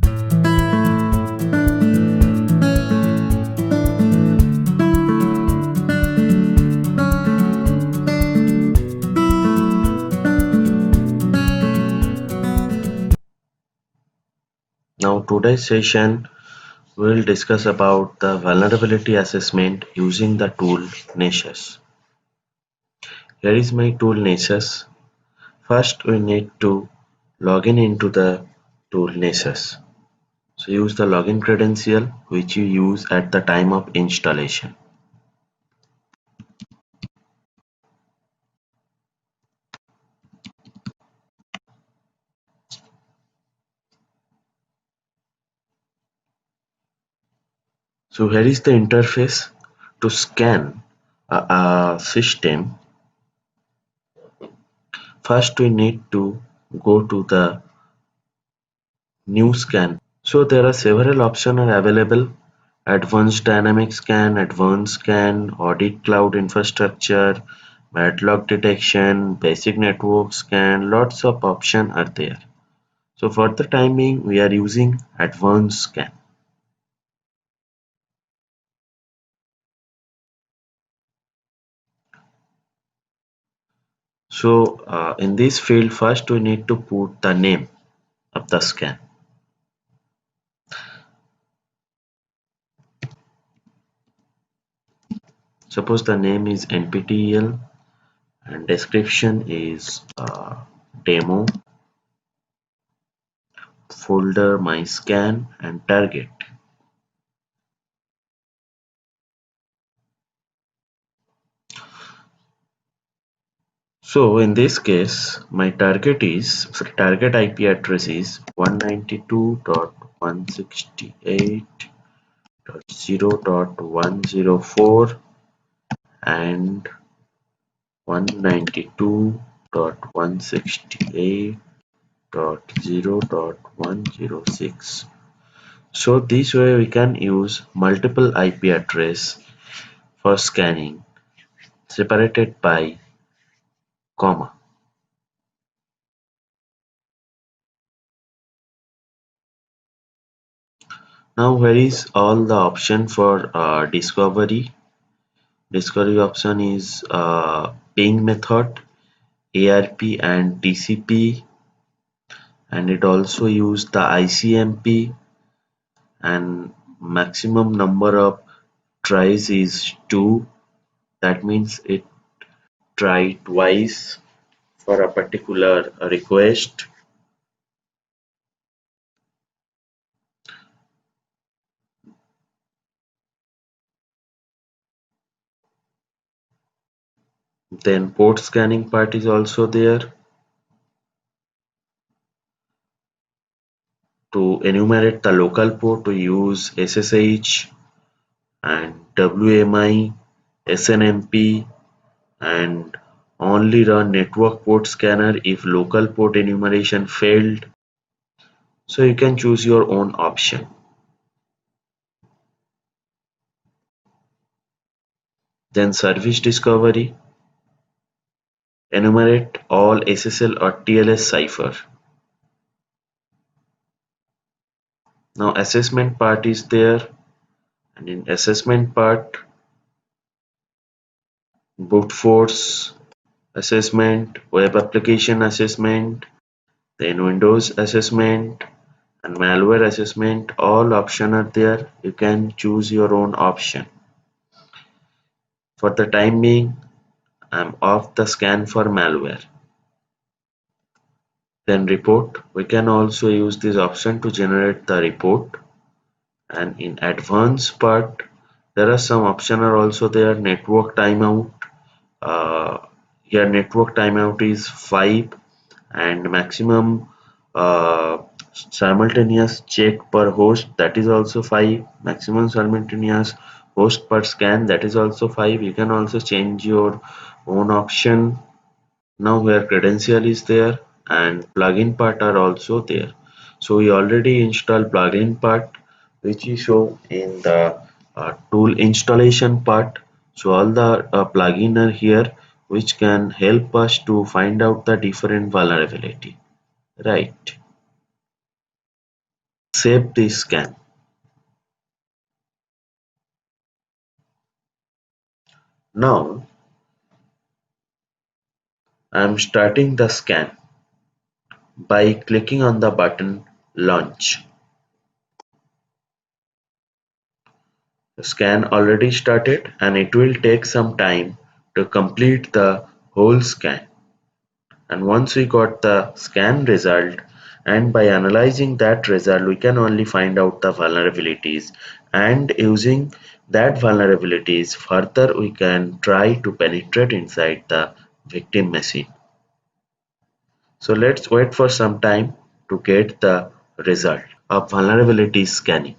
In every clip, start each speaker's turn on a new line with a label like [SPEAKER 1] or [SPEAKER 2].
[SPEAKER 1] Now today's session we'll discuss about the vulnerability assessment using the tool Nessus. Here is my tool Nessus. First we need to log in into the tool Nessus. So use the login credential which you use at the time of installation. So here is the interface to scan a system. First we need to go to the new scan. So there are several options are available: advanced dynamic scan, advanced scan, audit cloud infrastructure, padlock detection, basic network scan. Lots of options are there. So for the time being we are using advanced scan. So in this field first we need to put the name of the scan. Suppose the name is NPTEL and description is demo, folder my scan and target. So in this case my target IP address is 192.168.0.104 and 192.168.0.106. So this way we can use multiple IP address for scanning separated by comma. Now where is all the option for discovery? Discovery option is ping method, ARP and TCP, and it also use the ICMP, and maximum number of tries is 2. That means it try twice for a particular request. Then port scanning part is also there. To enumerate the local port, to use SSH and WMI, SNMP, and only run network port scanner if local port enumeration failed. So you can choose your own option. Then service discovery, enumerate all SSL or TLS cipher. Now assessment part is there, and in assessment part, brute force assessment, web application assessment, then Windows assessment and malware assessment, all options are there. You can choose your own option. For the time being, I'm off the scan for malware. Then report, we can also use this option to generate the report. And in advanced part, there are some options are also there. Network timeout, uh, here network timeout is 5 and maximum simultaneous check per host, that is also 5. Maximum simultaneous host per scan, that is also 5. You can also change your own option. Now where credential is there and plugin part are also there. So we already installed plugin part which is show in the tool installation part. So all the plugin are here which can help us to find out the different vulnerability, right? save the scan. Now I am starting the scan by clicking on the button Launch. The scan already started and it will take some time to complete the whole scan. And once we got the scan result, and by analyzing that result we can only find out the vulnerabilities, and using that vulnerabilities further we can try to penetrate inside the victim machine. So let's wait for some time to get the result of vulnerability scanning.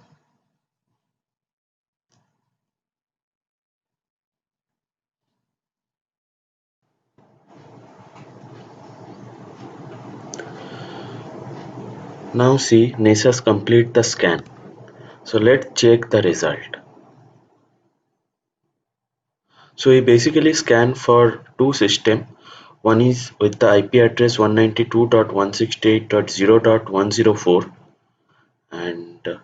[SPEAKER 1] Now see, Nessus complete the scan. So let's check the result. So we basically scan for two systems. One is with the IP address 192.168.0.104, and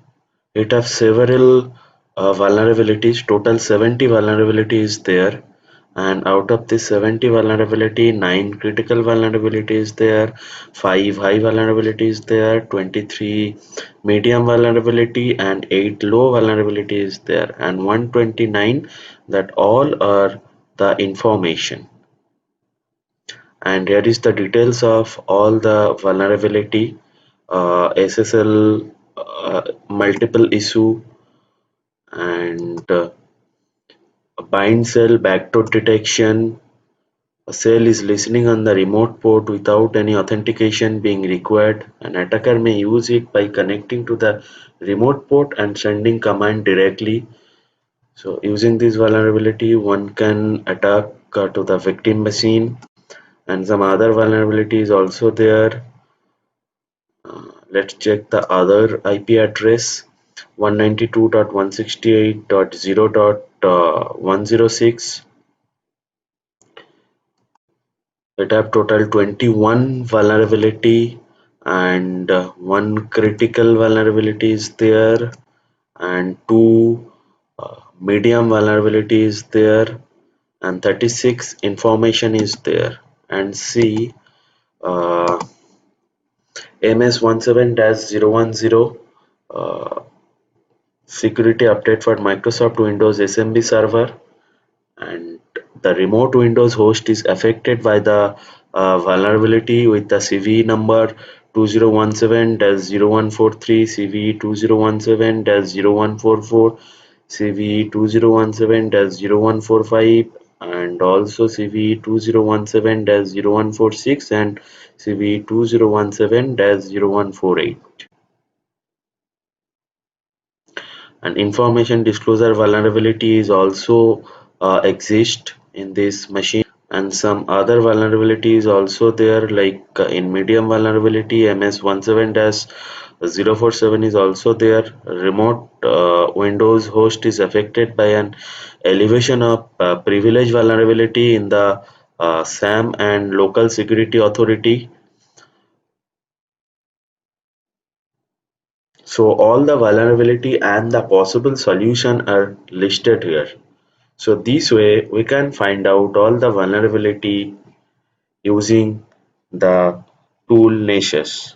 [SPEAKER 1] it has several vulnerabilities. Total 70 vulnerabilities there, and out of this 70 vulnerability, 9 critical vulnerabilities there, 5 high vulnerabilities there, 23 medium vulnerability, and 8 low vulnerabilities there, and 129 that all are the information. And here is the details of all the vulnerability, SSL, multiple issue, and a bind cell backdoor detection. A cell is listening on the remote port without any authentication being required. An attacker may use it by connecting to the remote port and sending command directly. So using this vulnerability, one can attack to the victim machine, and some other vulnerability is also there. Let's check the other IP address, 192.168.0.106. It have total 21 vulnerability, and one critical vulnerability is there, and two medium vulnerability is there, and 36 information is there. And see, uh, MS17-010 security update for Microsoft Windows SMB server, and the remote Windows host is affected by the vulnerability with the CVE number 2017-0143, CVE 2017-0144, CVE 2017-0145, and also CVE 2017-0146 and CVE 2017-0148. And information disclosure vulnerability is also exist in this machine, and some other vulnerabilities also there, like in medium vulnerability MS17-047 is also there. Remote Windows host is affected by an elevation of privilege vulnerability in the SAM and local security authority. So all the vulnerability and the possible solution are listed here. So this way we can find out all the vulnerability using the tool Nessus.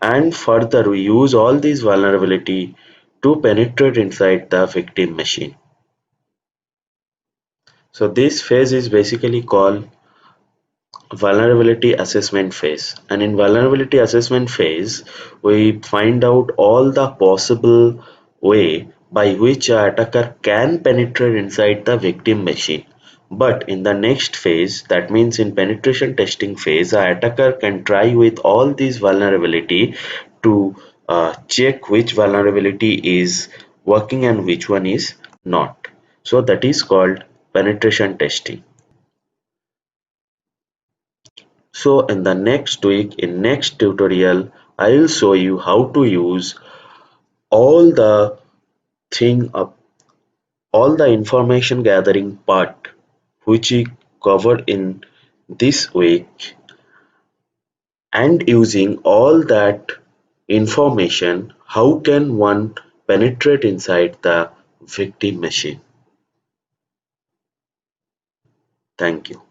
[SPEAKER 1] And further we use all these vulnerability to penetrate inside the victim machine. So this phase is basically called vulnerability assessment phase, and in vulnerability assessment phase we find out all the possible way by which a attacker can penetrate inside the victim machine. But in the next phase, that means in penetration testing phase, a attacker can try with all these vulnerability to check which vulnerability is working and which one is not. So that is called penetration testing. So in the next week, in next tutorial, I will show you how to use all the thing up, all the information gathering part which we covered in this week, and using all that information How can one penetrate inside the victim machine? Thank you.